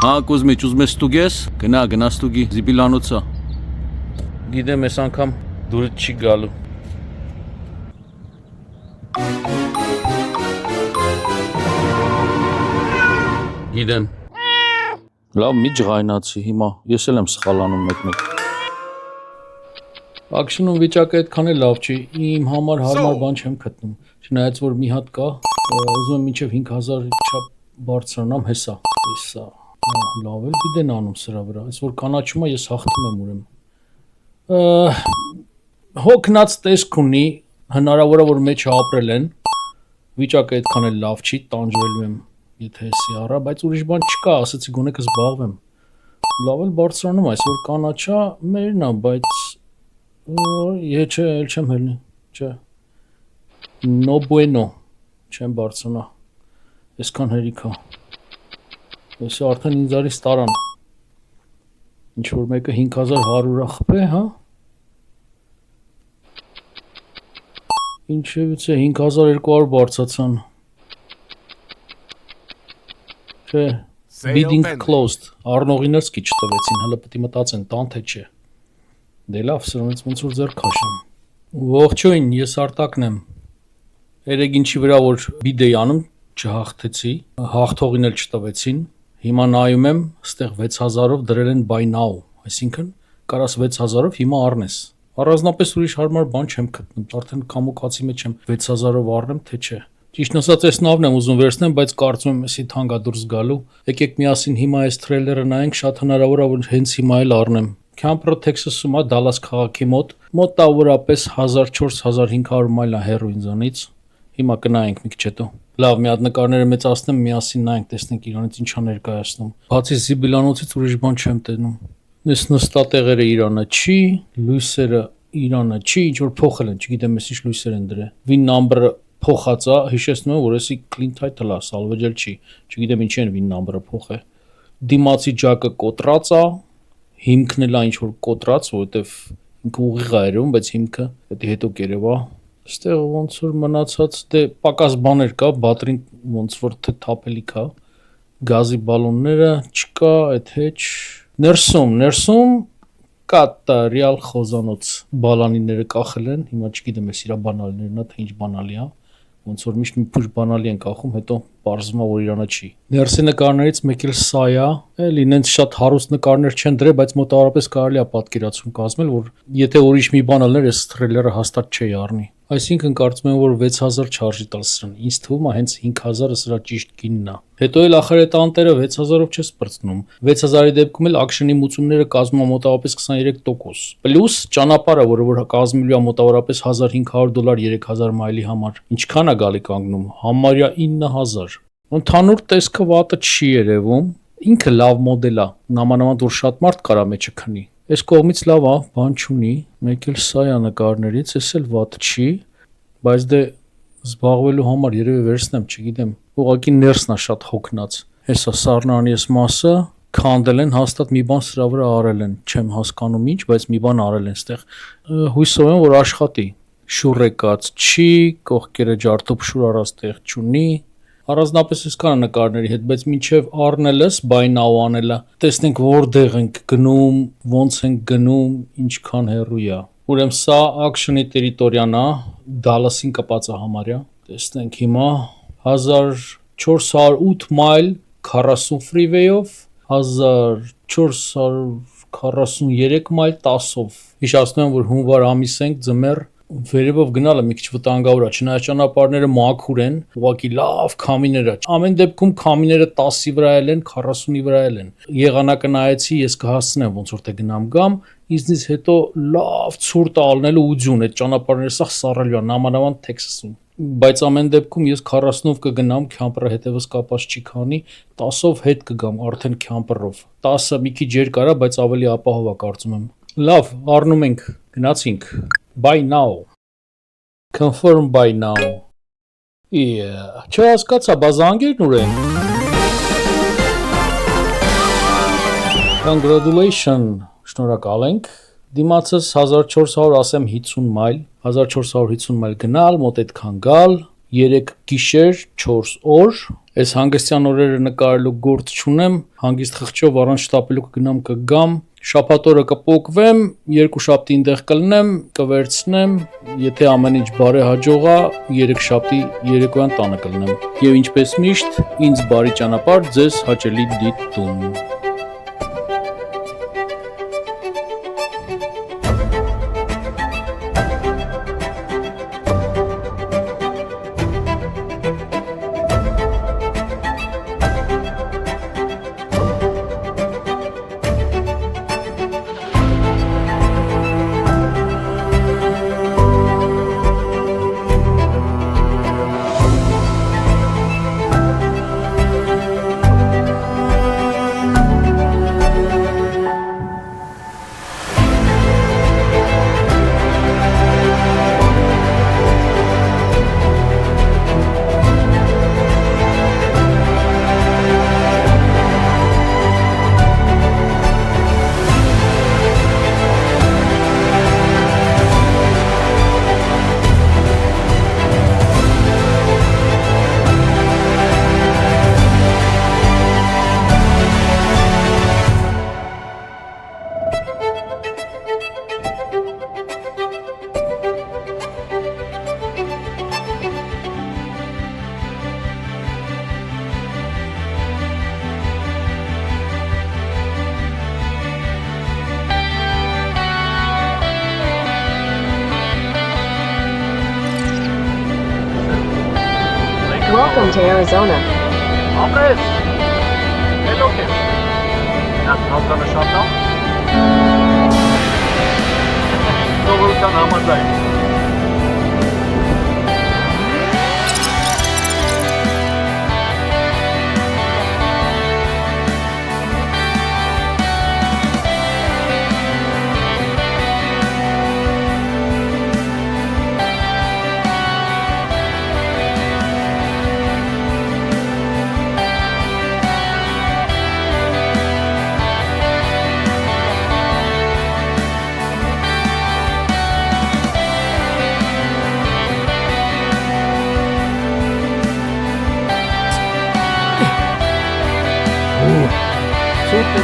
Հա Կուզմիչ, ուզում ես ստուգես, գնա ստուգի, զիպիլանոցա, գիտեմ ես անգամ դուրդ չի գալու, գիտեմ, լավ մի ջղայնացի, հիմա ես էլ եմ սխալանում մեկ-մեկ, ակշնում վիճակը այդքան էլ լավ չի, իմ համար հարմար բան չեմ գտնում, չնայած որ մի հատ կա, ուզում եմ մինչև 5000 չափ բարձրանամ, հեսա, լավ էլ բիդեն անում սրա վրա, այս որ կանաչումա ես հաղթում եմ ուրեմ, հոգնած տեսք ունի, հնարավոր է որ մեջը ապրել են, վիճակը այդքան էլ լավ չի, տանջվելու եմ, եթե հեսի առա, բայց ուրիշ բան չկա, ասացի գոնե կզբաղվեմ, լավ էլ բարձրանում, այս որ կանաչա մերն է, բայց չէ, էլ չեմ հելնի, չէ, no bueno, չեմ բարձրանա, այսքան հերիքա, այսի արդեն ինձարից տարան, ինչ-որ մեկը 5100 ախպ է, հա, ինչևից է 5200 բարձացան, չէ, bidding closed, առնողին էլ սկի չտվեցին, հլը պտի մտածեն, տան թե չէ, դե լավ, սրանից ոնց որ ձեր քաշեմ, ողջույն, ես Արտակն եմ, երեկ ինչի վրա որ բիդ էի անում, չհաղթեցի, հաղթողին էլ չտվեցին, հիմա նայում եմ, ստեղ 6000-ով դրել են buy now, այսինքն կարաս 6000-ով հիմա առնես, առանձնապես ուրիշ հարմար բան չեմ գտնում, արդեն կամուկացի մեջ եմ 6000-ով առնեմ, թե չէ, ճիշտ ասած այս նավն եմ ուզում վերցնեմ, բայց կարծում եմ էսի թանկա դուրս գալու, եկեք միասին հիմա այս թրեյլերը նայենք, շատ հնարավոր է որ հենց հիմա էլ առնեմ, Camp-ը Թեքսասում է, Դալլաս քաղաքի մոտավորապես 1400-1500 մայլ է հեռու ինձանից, հիմա կնայենք մի քիչ հետո, լավ մի հատ նկարները մեծացնեմ, միասին նայենք, տեսնենք իրանից ինչա ներկայացնում, բացի Զիբիլանոցից ուրիշ բան չեմ տենում, այս նստատեղերը Իրանը չի, լույսերը Իրանը չի, ինչ որ փոխել են, չգիտեմ ես ինչ լույսեր են դրել, VIN number-ը փոխած է, հիշեցնում եմ, որ էսի clean title է, salvage-ել չի, չգիտեմ ինչի են VIN number-ը փոխել, դիմացի ջակը կոտրած է, հիմքն էլ է ինչ որ կոտրած, որովհետև ինքը ուղիղ է երևում, բայց հիմքը պետք է հետո կերևա, այստեղ ոնց որ մնացած, դե պակաս բաներ կա, բատրին ոնց որ թափելիք է, գազի բալոնները չկա, այդ հեչ, ներսում կատարյալ խոզանոց բալանիները կախել են, հիմա չգիտեմ ես իրա բանալիներն է, թե ինչ բանալի է, ոնց որ միշտ մի փուշ բանալի են կախում, հետո պարզվում է որ Իրանը չի։ Ներսի նկարներից մեկ էլ սա է, էլ ինենց շատ հարուստ նկարներ չեն դրել, բայց մոտավորապես կարելի է պատկերացում կազմել, որ եթե ուրիշ մի բան ալներ, այս թրեյլերը հաստատ չի առնի։ Այսինքն կարծում եմ որ 6000 չարժի տալ սրան։ Ինձ թվում է հենց 5000-ը սրա ճիշտ գինն է։ Հետո էլ ախր այդ անտերը 6000-ով չես բրցնում։ 6000-ի դեպքում էլ ակշնի մուծումները կազմում է մոտավորապես 23%։ Պլյուս ճանապարհը, որը կազմելու է մոտավորապես $1500 3000 մայլի համար։ Ինչքան է գալի կանգնում։ Համարյա 9000։ Ընդհանուր տեսքը վատը չի երևում։ Ինքը լավ մոդել է։ Նամանավանդ որ շատ մարդ կարա մեջը քնի։ Այս կողմից լավ է, բան չունի, մեկ էլ սա է նկարներից, էս էլ վատ չի, բայց դե զբաղվելու համար երևի վերցնեմ, չգիտեմ, ուղղակի ներսն է շատ հոգնած, հեսա սառնարանի այս մասը, քանդել են, հաստատ մի բան սրա վրա արել են, չեմ հասկանում ինչ, բայց մի բան արել են ստեղ, հույսով եմ, որ աշխատի, շուռ եկած չի, կողքերը ջարդոփշուր առած տեղ չունի, առանձնապես այսքան նկարների հետ, բայց մինչև առնելս, buy now անելը, տեսնենք որտեղ ենք գնում, ոնց ենք գնում, ինչքան հեռու է։ Ուրեմն սա ակշնի տերիտորիան է, Դալասին կապած է համարյա։ Տեսնենք հիմա 1408 մայլ 40 freeway-ով, 1443 մայլ 10-ով։ Հիշեցնում եմ, որ հունվար ամիս ենք, ձմեռ վերևով գնալը մի քիչ վտանգավոր է, չնայած ճանապարհները մաքուր են, ուղղակի լավ քամիներ է։ Ամեն դեպքում քամիները 10-ի վրա են, 40-ի վրա են։ Եղանակը նայեցի, ես կհասցնեմ ոնց որ թե գնամ գամ, ինձնից հետո լավ ցուրտ ալնելու ուջուն, այդ ճանապարհները սա սառելու է, նամանավանդ Թեքսասում։ Բայց ամեն դեպքում ես 40-ով կգնամ, քյամպերը հետևս կապած չի քանի, 10-ով հետ կգամ արդեն քյամպերով։ 10-ը մի քիչ երկար է, բայց ավելի ապահով է կարծում եմ։ Լավ, առնում ենք, գնացինք։ Buy now. Confirm buy now. Yeah. Չհասկացա, բազանգերն ուր են։ Congratulations. Շնորհակալ ենք։ Դիմացս 1400 ասեմ 50 մայլ, 1450 մայլ գնալ, մոտ այդքան գալ, 3 գիշեր 4 օր, այս հանգստյան օրերը նկարելու գործ չունեմ, հանգիստ խղճով առանց շտապելու կգնամ կգամ, շաբաթ օրը կփոկվեմ, 2 շաբթի այնտեղ կլնեմ, կվերցնեմ, եթե ամեն ինչ բարեհաջող է, 3 շաբթի երեկոյան տանը կլնեմ։ Եվ ինչպես միշտ, ինձ բարի ճանապարհ ձեզ հաճելի դիտում։ Welcome to Arizona. Ապրես, հետոք է, նած հազգանը շատ նա, սովորության համաձայն։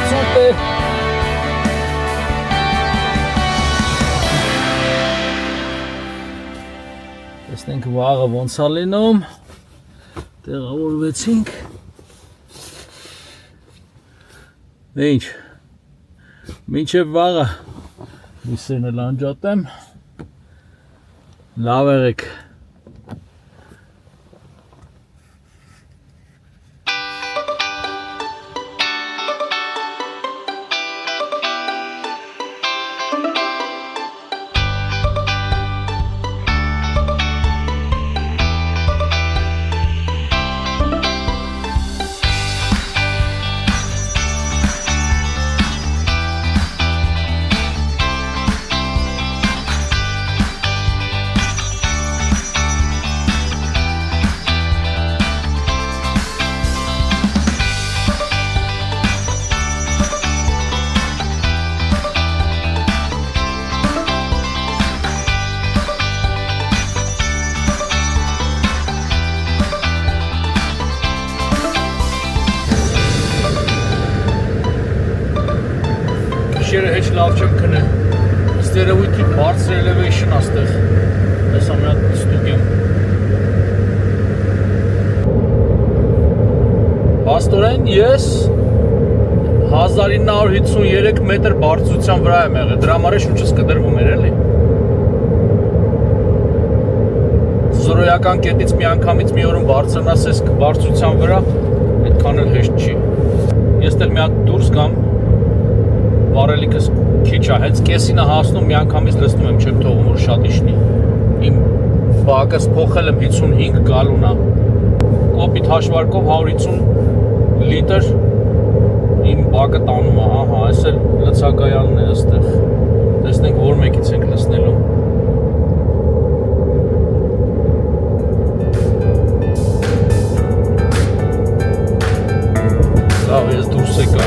Սուպե։ Տեսնենք վաղը ոնց է լինում, տեղավորվեցինք, ինչ, մինչև վաղը միսերն էլ անջատեմ, լավ եղեք։ Գիշերը հեչ լավ չեմ քնել, ըստ երևույթի բարձր elevation է ստեղ, հեսա մի հատ ստուգեմ։ Փաստորեն ես 1953 մետր բարձրության վրա եմ եղել, դրա համար է շուրջս կդրվում էր էլի։ Զորոյական կետից մի անգամից մի օրում բարձրանաս ես բարձրության վրա, այդքան էլ հեշտ չի։ Ես դեռ մի հատ դուրս գամ, վարելիքս քիչ է, հենց կեսին է հասնում, մի անգամից լցնում եմ, չեմ թողում որ շատ իջնի։ Իմ բակս փոխել եմ 55 գալոնա, կոպիտ հաշվարկով 150 լիտր իմ բակը տանում է, ահա, այս էլ լցակայանն է այստեղ, տեսնենք որ մեկից ենք լցնելու։ Լավ, ես դուրս եկա։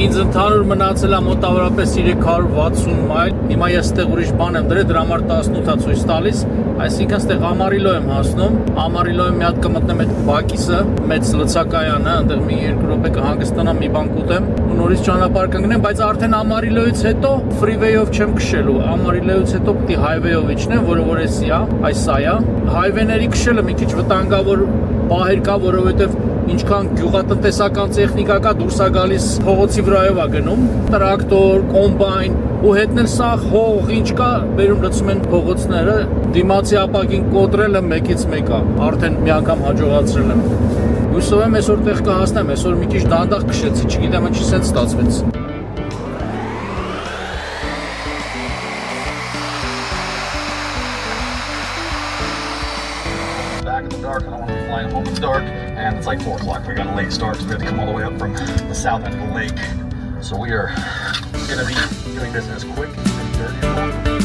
Ինձ ընդհանուր մնացել է մոտավորապես 360 մայլ։ Հիմա ես ստեղ ուրիշ բան եմ դրել, դրա համար 18-ա ցույց տալիս, այսինքն ստեղ Ամարիլո եմ հասնում։ Ամարիլոյի մի հատ կմտնեմ այդ Բակիսը, մեծ լցակայանը, այնտեղ մի 2 րոպե կհանգստանամ, մի բան կուտեմ ու նորից ճանապարհ կընկնեմ, բայց արդեն Ամարիլոյից հետո freeway-ով չեմ քշելու։ Ամարիլոյից հետո պիտի highway-ով իջնեմ, որը որ էսի է, այս սա է։ Highway-ների քշելը մի քիչ վտանգավոր պահեր կա, որովհետև ինչքան գյուղատնտեսական տեխնիկա կա, դուրս է գալիս փողոցի վրայով է գնում, տրակտոր, կոմբայն ու հետն էլ սա հող ինչ կա, բերում լցում են փողոցները, դիմացի ապակին կոտրելը մեկից մեկա, արդեն մի անգամ հաջողացրել եմ։ Հուսով եմ այսօր տեղ կհասնեմ, այսօր մի քիչ դանդաղ քշեցի, չգիտեմ ինչի սենց ստացվեց։ Back in the dark, I don't want to be flying home in the dark, and it's like 4 o'clock. We got a late start, so we had to come all the way up from the south end of the lake. So we are going to be doing this as quick and dirty as possible.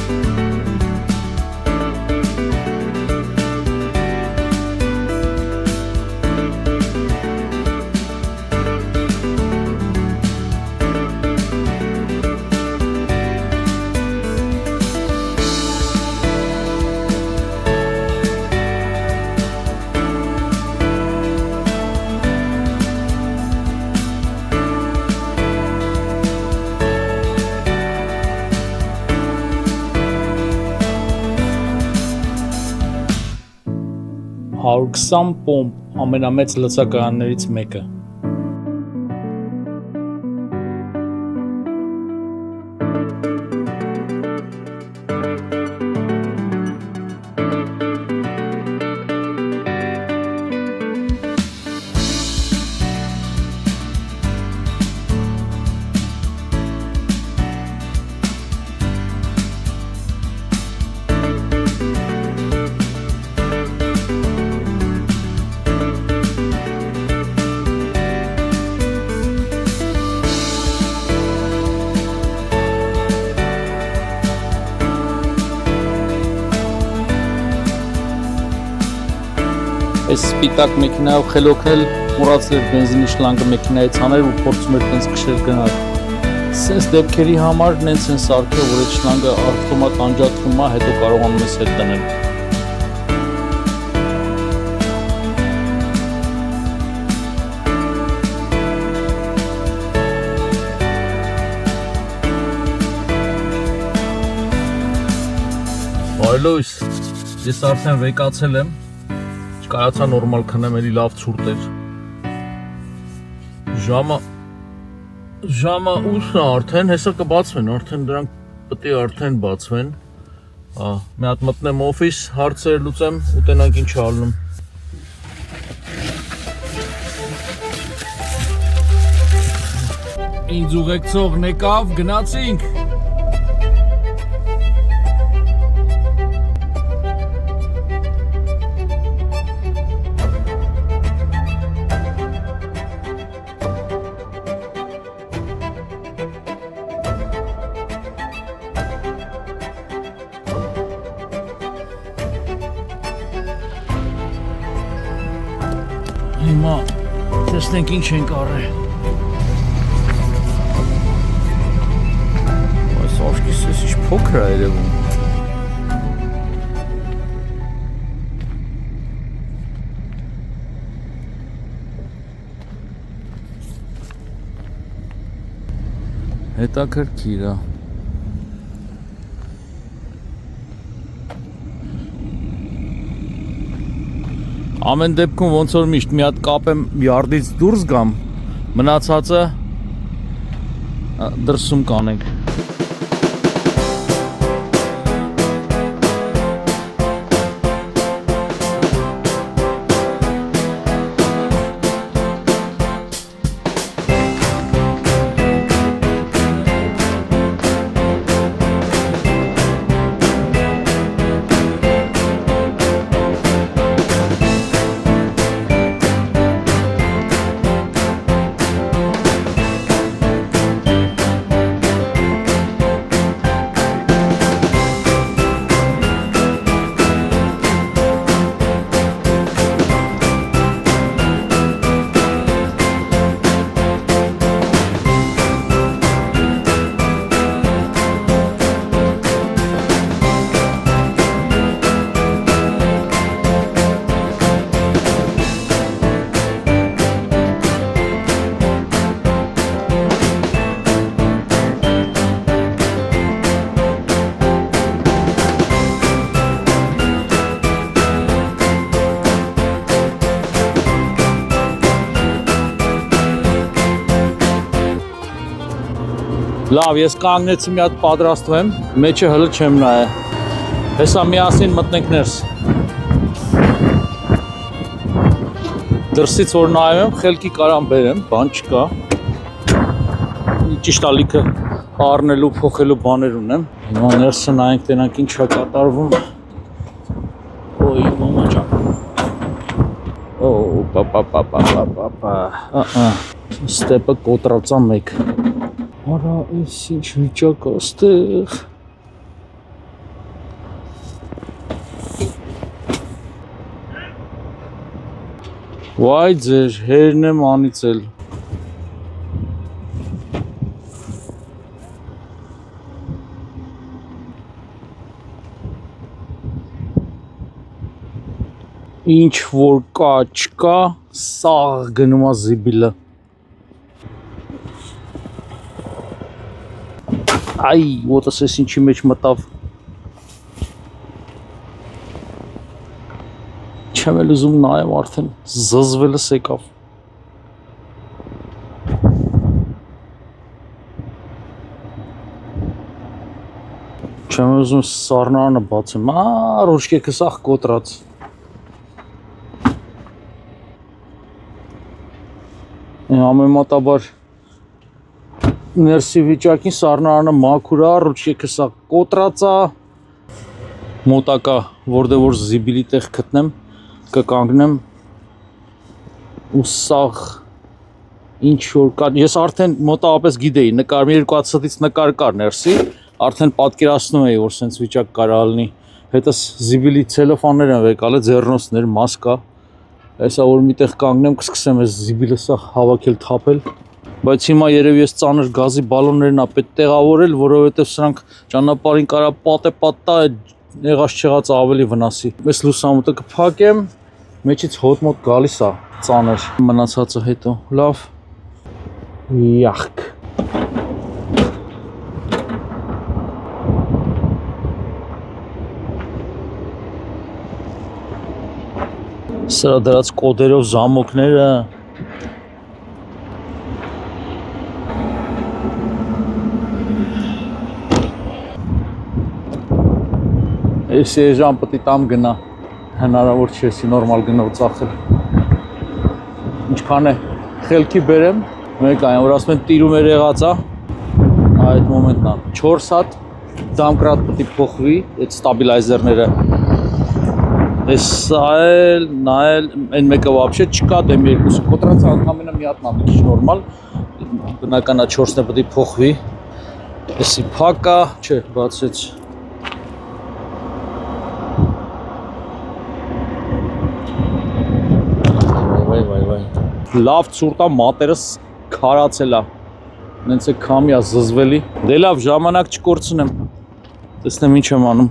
$120 պոմպ ամենամեծ լցակայաններից մեկը։ Այս սպիտակ մեքենայով խելոքն էլ մոռացել էր բենզինի շլանգը մեքենայից հանել ու փորձում էր տենց քշել գնալ։ Սենց դեպքերի համար նենց են սարքել, որ այդ շլանգը ավտոմատ անջատվում է, հետո կարողանում ես հետ դնել։ Բարելույս, ես արդեն վեկացել եմ, չկարացա նորմալ քնեմ, էլի լավ ցուրտ էր։ Ժամը 8-ն է արդեն, հեսա կբացվեն, արդեն դրանք պետք է արդեն բացվեն։ Մի հատ մտնեմ օֆիս, հարցեր լուծեմ, ուտենանք ինչ ալնում։ Ինձ ուղեկցողն եկավ, գնացինք։ Հիմա տեսնենք ինչ ենք արել։ Այս աշկիս էս ինչ փոքր է երևում։ Հետաքրքիր է։ Ամեն դեպքում ոնց որ միշտ մի հատ կապեմ յարդից դուրս գամ, մնացածը դրսում կանենք։ Լավ, ես կանգնեցի մի հատ պատրաստվեմ, մեջը հլը չեմ նայե։ Հեսա միասին մտնենք ներս։ Դրսից որ նայում եմ, խելքի կարամ բերեմ, բան չկա։ Ճիշտ ալիքը առնելու, փոխելու բաներ ունեմ։ Հիմա ներսը նայենք, տենանք ինչ է կատարվում։ Ոյ, մամա ջան։ Օ, պապա։ Ստեպը կոտրածա մեկ։ Արա, այս ինչ վիճակ է ստեղ։ Վայ ձեր, հերն եմ անիծել։ Ինչ որ կա, չկա, սաղ գնում է զիբիլը։ Այ, ոտս ես ինչի մեջ մտավ։ Չեմ էլ ուզում նայեմ արդեն, զզվելս եկավ։ Չեմ ուզում սառնարանը բացեմ, ռոճկեքը սաղ կոտրած։ Ամենատաբար ներսի վիճակին սառնարանը մաքուր է, ռուչկեքը սա կոտրած է, մոտակա որտեղ որ զիբիլի տեղ գտնեմ, կկանգնեմ ու սաղ ինչ որ կա, ես արդեն մոտավորապես գիտեի, նկար մի երկու հատ ստից նկար կար ներսի, արդեն պատկերացնում էի, որ սենց վիճակ կարա լինի, հետս զիբիլի ցելոֆաններ են եկալ, ձեռնոցներ, մասկա, Այսա որ միտեղ կանգնեմ, կսկսեմ այս զիբիլը սա հավաքել, թափել, բայց հիմա երևի ես ծանր գազի բալոններն ա պետք տեղավորել, որովհետև սրանք ճանապարհին կարա պատե-պատտա, եղած չեղած ավելի վնասի։ Այս լուսամուտը կփակեմ, մեջից հոտ մոտ գալիս է ծանր, մնացածը հետո, լավ, յախք։ Սրա դրած կոդերով զամոքները Ես եժան պտի տամ գնա հնարավոր չի եսի նորմալ գնով ծախել Ինչքան է խելքի բերեմ մեկ այն որ ասում են տիրում էր եղած այդ մոմենտն 4 հատ դամկրատ պտի փոխվի այդ ստաբիլայզերները Սա էլ, նայել, այն մեկը վաբշե չկա, դեմ երկուսը կոտրած անգամենը մի հատնա մի քիչ նորմալ, բնականա 4-ն է պետք է փոխվի, էսի փակա, չէ, բացեց։ Վայ։ Լավ ցուրտա մատերս քարացել է, նենց է քամի է զզվելի, դե լավ ժամանակ չկորցնեմ, տեսնեմ ինչ եմ անում։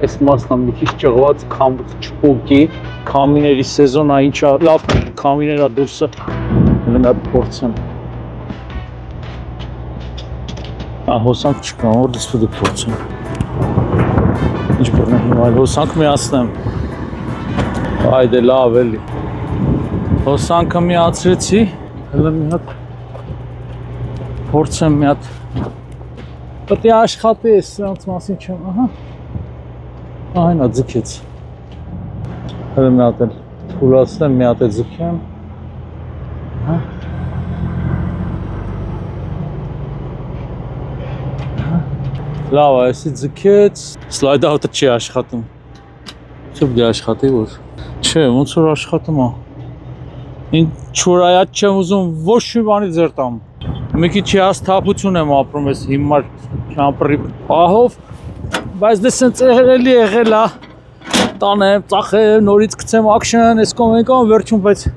Այս մասնա մի քիչ ճղված չպուկի, կամիների սեզոնա ինչա, լավ կամիներա դուրսը գնա փորձեմ։ Հոսանք չկա, որտես պետք է փորձեմ։ Ինչ բռնեմ հիմա, հոսանք միացնեմ։ Հայդե լավ էլի։ Հոսանքը միացրեցի, հələ մի հատ փորձեմ մի հատ։ Պետք է աշխատի, սրանց մասին չեմ, ահա։ Այնա ձգեց։ Հələ մի հատ էլ թուլացնեմ, մի հատ էլ ձգեմ։ Լավ, այսի ձգեց, slide out-ը չի աշխատում։ Չէ՞ դե աշխատի որ։ Չէ, ոնց որ աշխատում է։ Ինչ որ այա չեմ ուզում ոչ մի բանի ձեր տամ։ Մի քիչ հաստատություն եմ ապրում ես հիմար ճամպրի պահով, բայց դե սենց եղել է։ Տանեմ, ծախեմ, նորից գցեմ action, այս կոմենկան վերջում, բայց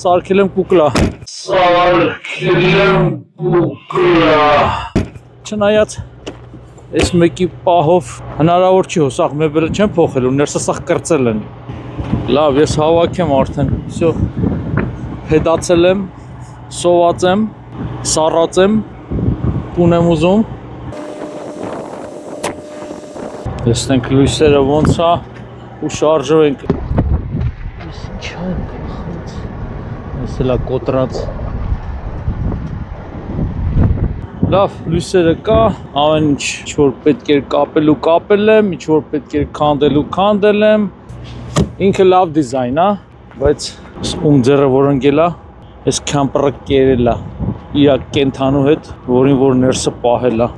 սարքել եմ կուկլա։ Չնայած այս մեկի պահով հնարավոր չի հոսախ մեբելը չեմ փոխել ու ներսը սախ կրծել են։ Լավ, ես հավաք եմ արդեն, всё փեդացել եմ, սոված եմ, սառած եմ, տուն եմ ուզում։ Տեսնենք լույսերը ոնց է ու շարժվենք։ Այս ինչ է, այս էլա կոտրած։ Լավ, լույսերը կա, ամեն ինչ որ պետք էր կապելու կապել եմ, ինչ որ պետք էր քանդելու քանդել եմ։ Ինքը լավ դիզայն է, բայց ում ձեռը որ ընկել է, այս քամպրը կերել է իր կենթանու հետ, որին որ ներսը պահել է։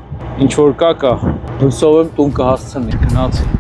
Ինչ որ կա, հուսով եմ տուն կհասցնի, գնացի։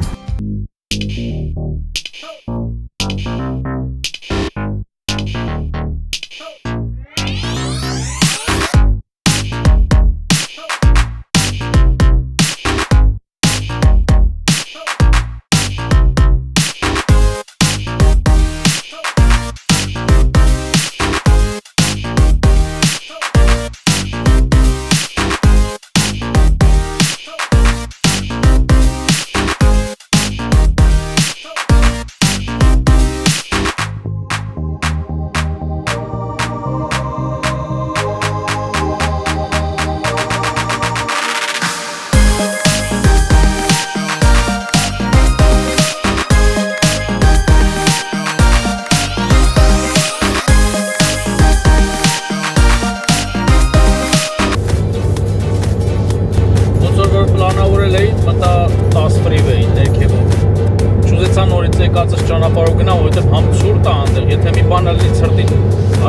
եկածս ճանապարհով գնամ, որովհետև համ ցուրտ է այնտեղ, եթե մի բան լինի ցրտին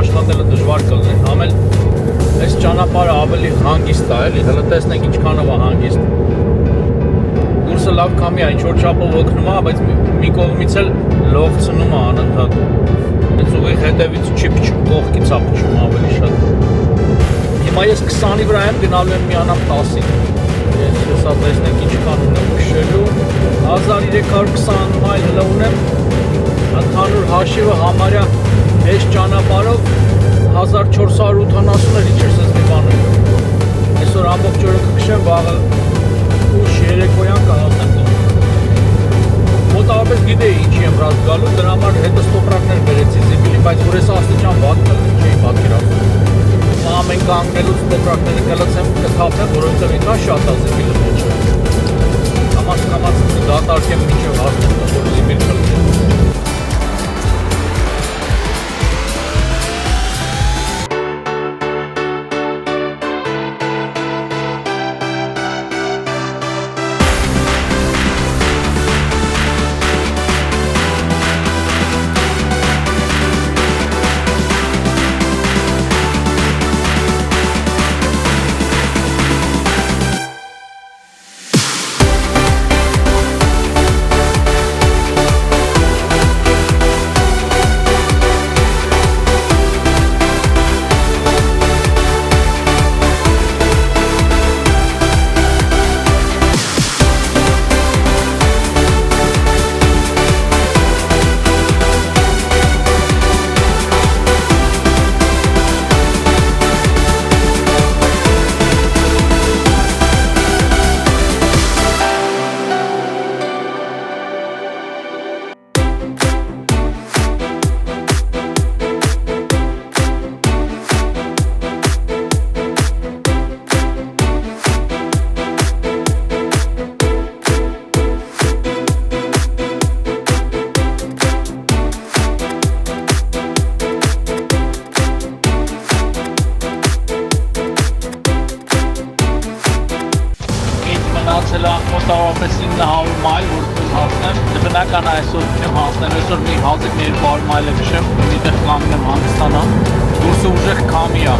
աշխատելը դժվար կլինի, համ էլ այս ճանապարհը ավելի հանգիստ է, էլի, հələ տեսնենք ինչքանով է հանգիստ։ Դուրսը լավ կամի է, ինչ որ չափով օգնում է, բայց մի կողմից էլ լողցնում է անընդհատ։ Այս ուղիղ հետևից չի փչում, կողքից է փչում ավելի շատ։ Հիմա ես 20-ի վրա եմ գնալու եմ միանամ 10-ին։ Ես հեսա տեսնենք ինչքան ունեմ քշելու, 1320 մայլ հլը ունեմ, ընդհանուր հաշիվը համարյա այս ճանապարհով 1480 էր, ինչ ես մի բանում։ Այսօր ամբողջ օրը կքշեմ, վաղը ուշ երեկոյան կհասնեմ տուն։ Մոտավորապես գիտեի ինչի եմ ռազ գալու, դրա համար հետս տոպրակներ բերեցի Զիբիլին, բայց որ ես աստիճան վատ կլինի, չէի պատկերացնում։ Ամեն կանգնելուց տոպրակները կլցեմ, կթափեմ, որովհետև ինքա շատ է Զիբիլը ոչ։ Կամաց դատարկեմ մինչև հասնեմ, որ Զիբիլ կլցեմ։ մոտավորապես 900 մայլ որպես հասնեմ։ Բնական է այսօր չեմ հասնել, այսօր մի 1200 մայլ է քշեմ, միտեղ կանգնեմ հանգստանամ։ Դուրսը ուժեղ քամի է։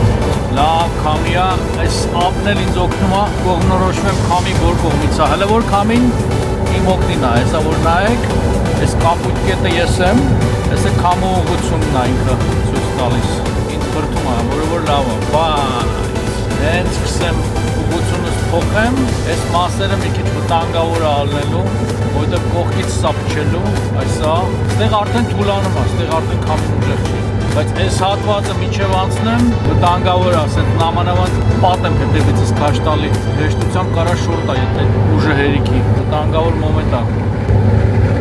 Լավ քամի է, այս ափն էլ ինձ օգնում է, կողմնորոշվեմ քամի որ կողմից է։ Հələ որ քամին իմ օգնին է, հեսա որ նայեք, այս կապույտ կետը ես եմ, հեսա քամու ուղղությունն է ինքը ցույց տալիս։ Ինձ բրդում է, որը որ լավ է։ Բայց հենց սկսեմ ուղղությունս փոխեմ, այս մասերը մի քիչ վտանգավոր է ալնելու, որտեղ կողքից սափչելու, այսա, այստեղ արդեն թուլանում է, այստեղ արդեն քամին ուժեղ չի։ Բայց այս հատվածը մինչև անցնեմ, վտանգավոր է, ասենք նամանավանդ պատեմ հետևիցս քաշ տալի, հեշտությամբ կարա շորտ է, եթե ուժը հերիքի, վտանգավոր մոմենտ է։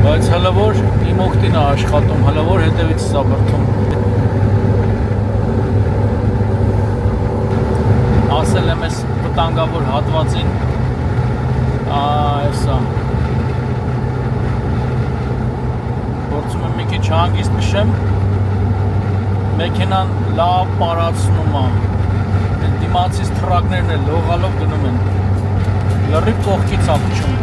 Բայց հələ որ իմ օգտին է աշխատում, հələ որ հետևիցս է բրդում։ Ասել եմ այս վտանգավոր հատվածին, այսա, փորձում եմ մի քիչ հանգիստ քշեմ, մեքենան լավ պարացնում է, այդ դիմացից թրակներն էլ լողալով գնում են, լրիվ կողքից ապչում։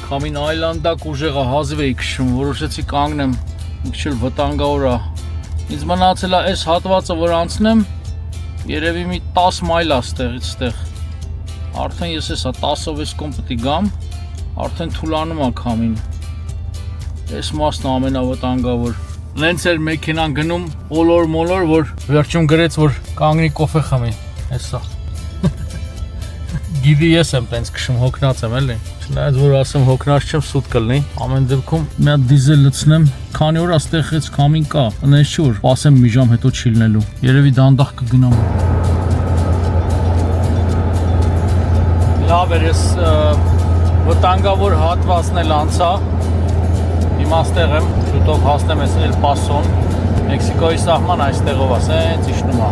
Քամին այլանդակ ուժեղ է, հազիվ էի քշում, որոշեցի կանգնեմ, մի քիչ էլ վտանգավոր է։ Ինձ մնացել է այս հատվածը, որ անցնեմ, երևի մի 10 մայլ է ստեղից ստեղ։ Արդեն ես հեսա 10-ով ես կոմ պետք է գամ, արդեն թուլանում է քամին։ Այս մասն է ամենավտանգավոր։ Նենց էր մեքենան գնում ոլոր-մոլոր, որ վերջում գրեց, որ կանգնի կոֆե խմի։ Հեսա։ Գիտի ես եմ տենց քշում, հոգնած եմ էլի։ Չնայած որ ասեմ հոգնած չեմ, սուտ կլինի։ Ամեն դեպքում մի հատ դիզել լցնեմ, քանի օր աստեղից քամին կա, այնպես չի որ սպասեմ մի ժամ հետո չի լինելու։ Երևի դանդաղ կգնամ։ Լավ էր, ես վտանգավոր հատվածն էլ անցա, հիմա ստեղ եմ, շուտով հասնեմ ես էլ Պասոն, Մեքսիկոյի սահման այստեղով է, սենց իջնում է,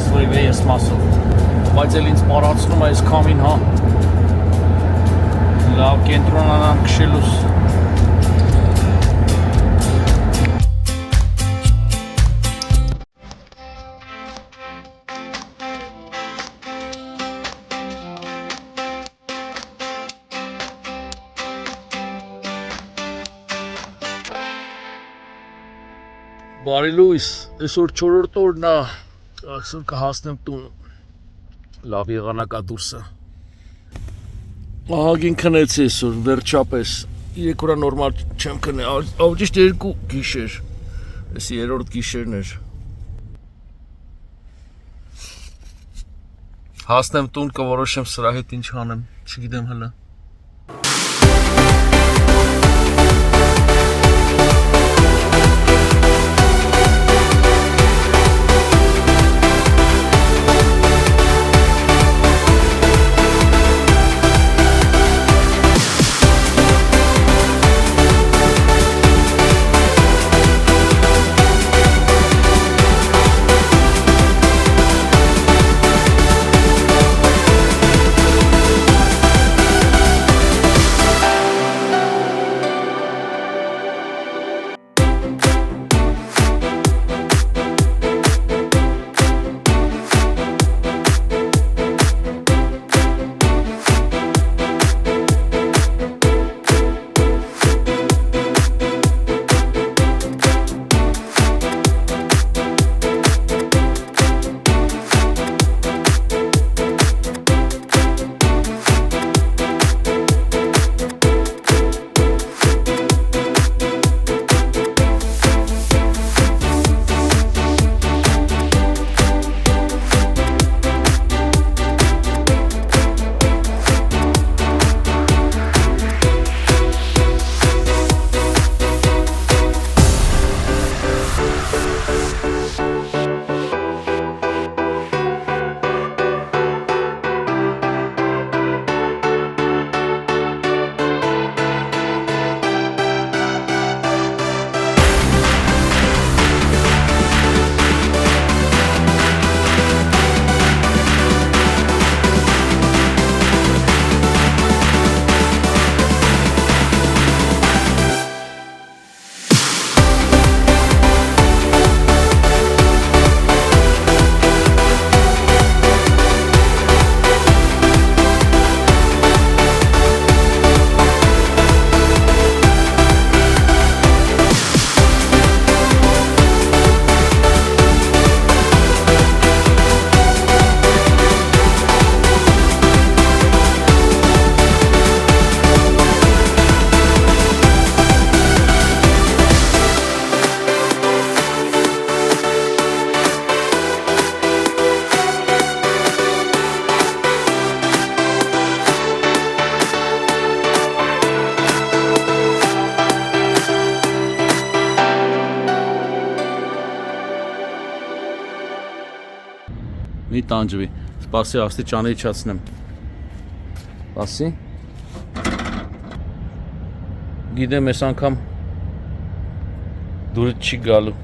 ըստ ես մասով, բայց էլ ինձ պարացնում է այս քամին, հա, լավ կենտրոնանամ քշելուս։ Բարի լույս, այսօր 4-րդ օրն է, այսօր կհասնեմ տուն, լավ եղանակ է դուրսը։ Ահագին քնեցի այսօր, վերջապես, 3 օր նորմալ չեմ քնե, ավճիշտ 2 գիշեր, այս 3-րդ գիշերն էր։ Հասնեմ տուն, կորոշեմ սրա հետ ինչ անեմ, չգիտեմ հələ։ մի տանջվի։ Սպասի աստիճանը իջացնեմ։ Սպասի։ Գիտեմ այս անգամ դուրս չի գալու։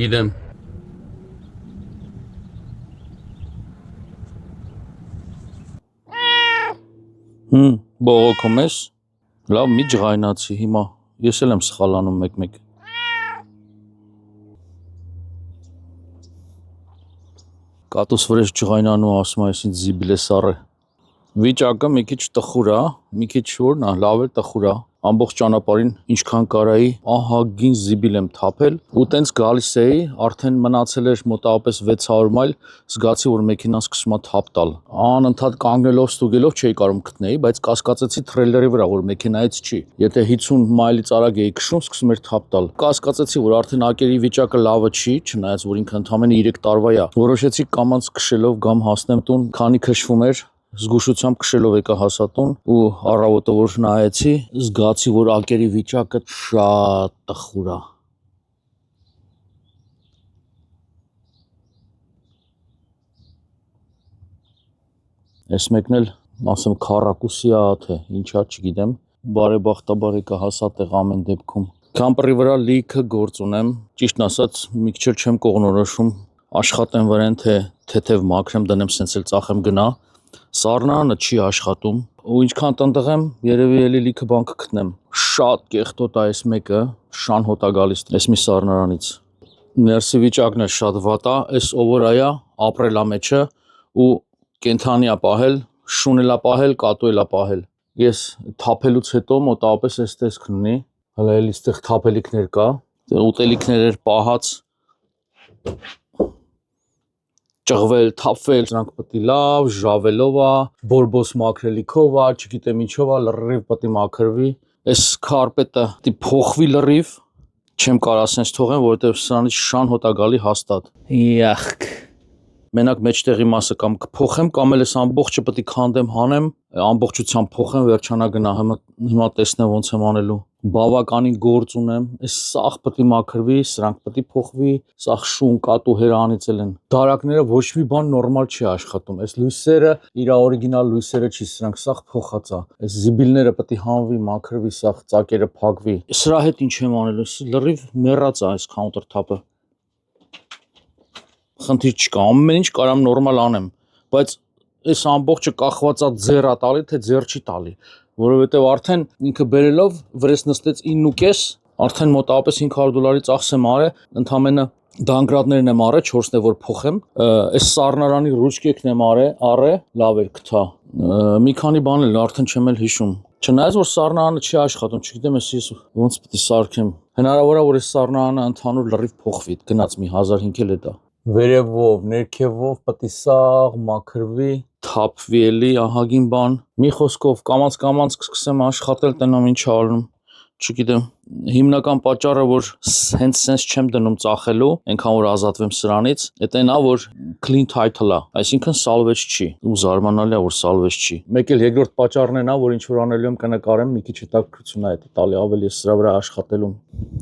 Գիտեմ։ Բողոքում ես։ Լավ, մի ջղայնացի հիմա։ Ես էլ եմ սխալանում մեկ-մեկ։ Կատուս վրեժ ջղայնանում ասում այս ինձ զիբիլ է սառը։ Վիճակը մի քիչ տխուր է, մի քիչ շուրն է, լավ էլ տխուր է։ Ամբողջ ճանապարհին ինչքան կարայի ահագին զիբիլ եմ թափել ու տենց գալիս էի, արդեն մնացել էր մոտավորապես 600 մայլ, զգացի որ մեքենան սկսում է թափ տալ։ Անընդհատ կանգնելով ստուգելով չէի կարող գտնեի, բայց կասկածեցի թրեյլերի վրա որ մեքենայից չի։ Եթե 50 մայլից արագ էի քշում, սկսում էր թափ տալ։ Կասկածեցի որ արդեն ակերի վիճակը լավը չի, չնայած որ ինքը ընդամենը 3 տարվա է։ Որոշեցի կամած քշելով գամ հասնեմ տուն, քանի քշվում էր զգուշությամբ քշելով եկա հասա տուն ու առավոտը որ նայեցի, զգացի որ ակերի վիճակը շատ տխուր է։ Այս մեկն էլ ասեմ քառակուսի է թե ինչա չգիտեմ, բարեբախտաբար եկա հասա տեղ ամեն դեպքում։ Քամպերի վրա լիքը գործ ունեմ, ճիշտն ասած մի քիչ չեմ կողնորոշում, աշխատեմ վրան թե թեթև մաքրեմ դնեմ սենց էլ ծախեմ գնա։ Սառնարանը չի աշխատում ու ինչքան տնտեղ եմ երևի էլի լիքը բան կգտնեմ։ Շատ կեղտոտ է այս մեկը, շան հոտ է գալիս այս մի սառնարանից։ Ներսի վիճակն է շատ վատ է, այս օվորայա ապրելա մեջը ու կենթանի է պահել, շունել է պահել, կատուել է պահել։ Ես թափելուց հետո մոտավորապես այս տեսքն ունի, հələ էլի այստեղ թափելիքներ կա, ուտելիքներ էր պահած ճղվել, թափվել, սրանք պետք է լավ ժավելով է, բորբոս մաքրելիքով է, չգիտեմ ինչով է, լրիվ պետք է մաքրվի։ Այս քարպետը պետք է փոխվի լրիվ, չեմ կարող ասենց թողեմ, որովհետև սրանից շան հոտ է գալի հաստատ։ Յախք։ Մենակ մեջտեղի մասը կամ կփոխեմ, կամ էլ այս ամբողջը պետք է քանդեմ, հանեմ, ամբողջությամբ փոխեմ, վերջանա գնա, հիմա տեսնեմ ոնց եմ անելու։ Բավականին գործ ունեմ, այս սաղ պետք է մաքրվի, սրանք պետք է փոխվի, սաղ շուն, կատու հերանիցել են։ Դարակները ոչ մի բան նորմալ չի աշխատում, այս լույսերը իր օրիգինալ լույսերը չի, սրանք սաղ փոխած է։ Այս զիբիլները պետք է հանվի, մաքրվի, սաղ ծակերը փակվի։ Սրա հետ ինչ եմ անելու, լրիվ մեռած է այս countertop-ը։ Խնդիր չկա, ամեն ինչ կարամ նորմալ անեմ, բայց այս ամբողջը կախված է ձեռ է տալի, թե ձեռ չի տալի, որովհետև արդեն ինքը բերելով վրես նստեց 9.5, արդեն մոտավորապես $500 ծախս եմ արել, ընդամենը դանգրադներն եմ արել, 4-ն է որ փոխեմ, այս սառնարանի ռուչկեքն եմ արել, լավ էր գտա, մի քանի բան էլ արդեն չեմ էլ հիշում։ Չնայած որ սառնարանը չի աշխատում, չգիտեմ ես ոնց պետք է սարքեմ։ Հնարավոր է որ այս սառնարանը ընդհանուր լրիվ փոխվի, գնաց մի 1005 էլ է դա։ Վերևով, ներքևով պետք է սաղ մաքրվի, թափվի էլի ահագին բան։ Մի խոսքով կամած կսկսեմ աշխատել, տենամ ինչ ալնում, չգիտեմ։ Հիմնական պատճառը որ հենց sense չեմ դնում ծախելու, այնքան որ ազատվեմ սրանից, դա նա որ clean title է, այսինքն salvage չի, ու զարմանալի է որ salvage չի։ Մեկ էլ երկրորդ պատճառն է նա որ ինչ որ անելու եմ կնկարեմ, մի քիչ հետաքրքրություն է դա տալի ավելի սրա վրա աշխատելուն։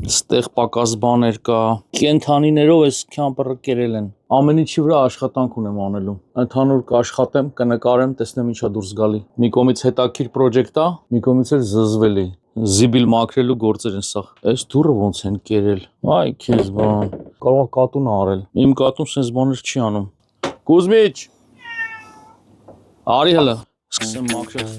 Ստեղ պակաս բաներ կա, կենթանիներով էս քամպերը կերել են։ Ամեն ինչի վրա աշխատանք ունեմ անելու։ Ընդհանուր կաշխատեմ, կնկարեմ, տեսնեմ ինչա դուրս գալի։ Մի կողմից հետաքրքիր պրոջեկտ է, մի կողմից էլ զզվելի։ Զիբիլ մաքրելու գործեր են սա։ Այս դուրը ոնց են կերել։ Այ քեզ բան։ Կարող է կատուն արել։ Իմ կատուն sense բաներ չի անում։ Կուզմիչ։ Արի հələ։ Սկսեմ մաքրել։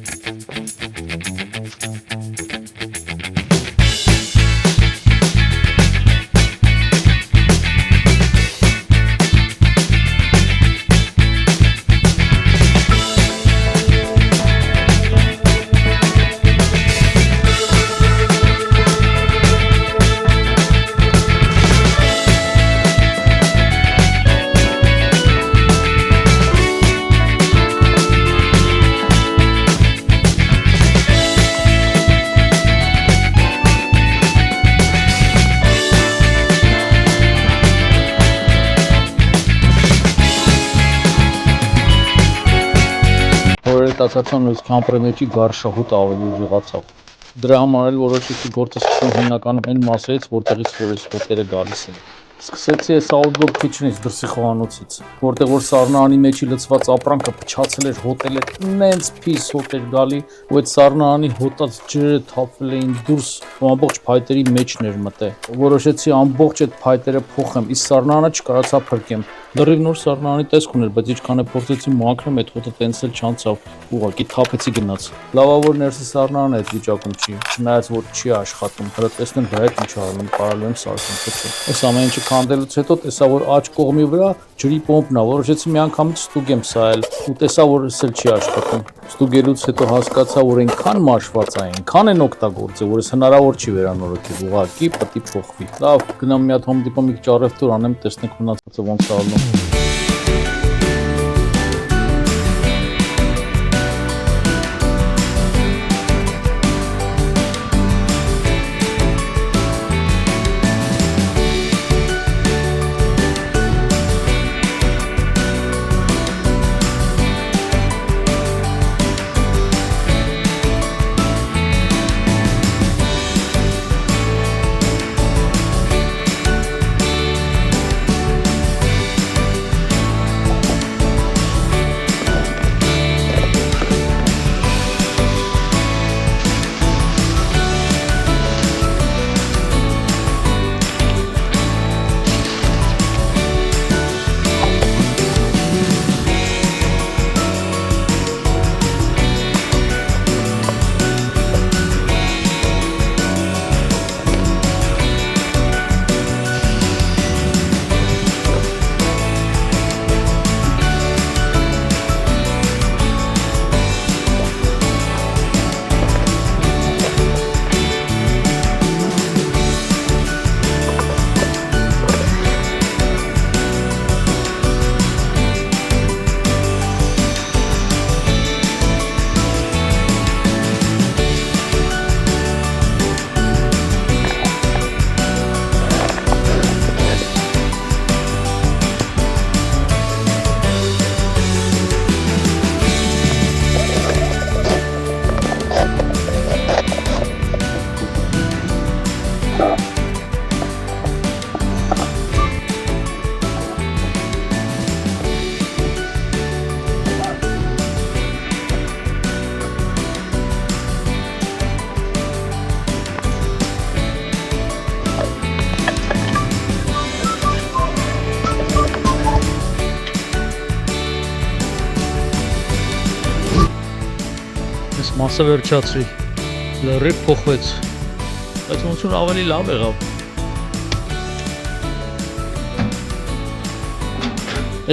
Օրերտացացան նույնիսկ կամպրի մեջի գարշահուտ ավելի ուժեղացավ։ Դրա համար էլ որոշեցի գործը սկսեմ հիմնականում այն մասերից, որտեղից որ այս հոտերը գալիս են։ Սկսեցի այս Outdoor Kitchen-ից դրսի խոհանոցից, որտեղ որ սառնարանի մեջի լցված ապրանքը փչացել էր, հոտել էր, նենց փիս հոտ էր գալի, ու այդ սառնարանի հոտած ջրերը թափվել էին դուրս ու ամբողջ փայտերի մեջն էր մտել։ Որոշեցի ամբողջ այդ փայտերը փոխեմ, իսկ սառնարանը չկարողացա փրկեմ։ Լրիվ նոր սառնարանի տեսք ուներ, բայց ինչքան է փորձեցի մաքրեմ, այդ հոտը տենց էլ չանցավ, ուղղակի թափեցի գնաց։ Լավավոր ներսի սառնարանը այդ վիճակում չի, չնայած որ չի աշխատում, հələ տեսնեմ դա հետ ինչ արում, կարելի եմ սարքեմ, թե չէ։ Այս ամեն ինչը քանդելուց հետո տեսա, որ աջ կողմի վրա ջրի պոմպն է, որոշեցի մի անգամից ստուգեմ սա էլ, ու տեսա, որ էս էլ չի աշխատում։ Ստուգելուց հետո հասկացա, որ այնքան մաշված է, այնքան են օգտագործել, որ էս հնարավոր չի վերանորոգել, ուղղակի պետք է փոխվի։ Լավ, գնամ մի հատ Home Depot մի քիչ առևտուր անեմ, տեսնենք մնացածը ոնց է ալնում։ Մասը վերջացրի, լրիվ փոխվեց, բայց ոնց որ ավելի լավ եղավ։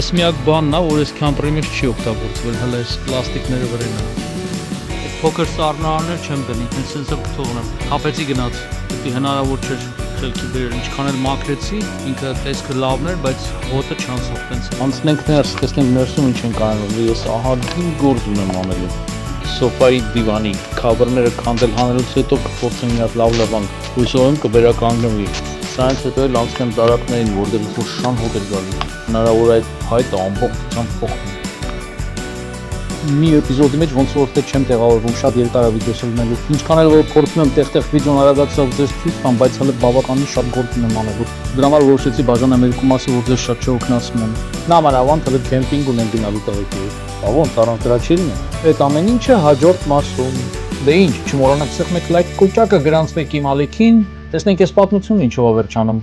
Այս միակ բանն է, որ այս կամպրի մեջ չի օգտագործվել, հələ այս պլաստիկները վրան է։ Այդ փոքր սառնարաններ չեմ դնի, հենց եմ կթողնեմ։ Խափեցի գնաց, դի հնարավոր չէր խելքի բերել, ինչքան էլ մաքրեցի, ինքը տեսքը լավն էր, բայց հոտը չանցավ տենց։ Անցնենք ներս, տեսնենք ներսում ինչ են կանոնում, ես ահագին գործ ունեմ անելու։ Սոֆայի դիվանի քավերները քանդել հանելուց հետո կփորձեմ մի հատ լավ լավանք, հույսով եմ կվերականգնվի։ Սրանից հետո էլ անցնեմ տարակներին, որտեղից որ շան հոտ էր գալի։ Հնարավոր է այդ փայտը ամբողջությամբ փոխվի։ Մի էպիզոդի մեջ ոնց որ թե չեմ տեղավորվում, շատ երկար է վիդեոս լինելու։ Ինչքան էլ որ փորձում եմ տեղ-տեղ վիդեոն արագացրել ձեզ ցույց տամ, բայց հələ բավականին շատ գործ ունեմ անելու։ Դրա համար որոշեցի բաժանեմ երկու մասի, որ ձեզ շատ չօգնացնեմ։ Նա մանավանդ հələ կեմպինգ ունենք գնալու տեղեքի։ Ոնց առանց դրա չի լինի։ Այդ ամեն ինչը հաջորդ մասում։ Դե ինչ, չմոռանաք սեղմեք լայք կոճակը, գրանցվեք իմ ալիքին, տեսնենք այս պատմությունը ինչով է վերջանում։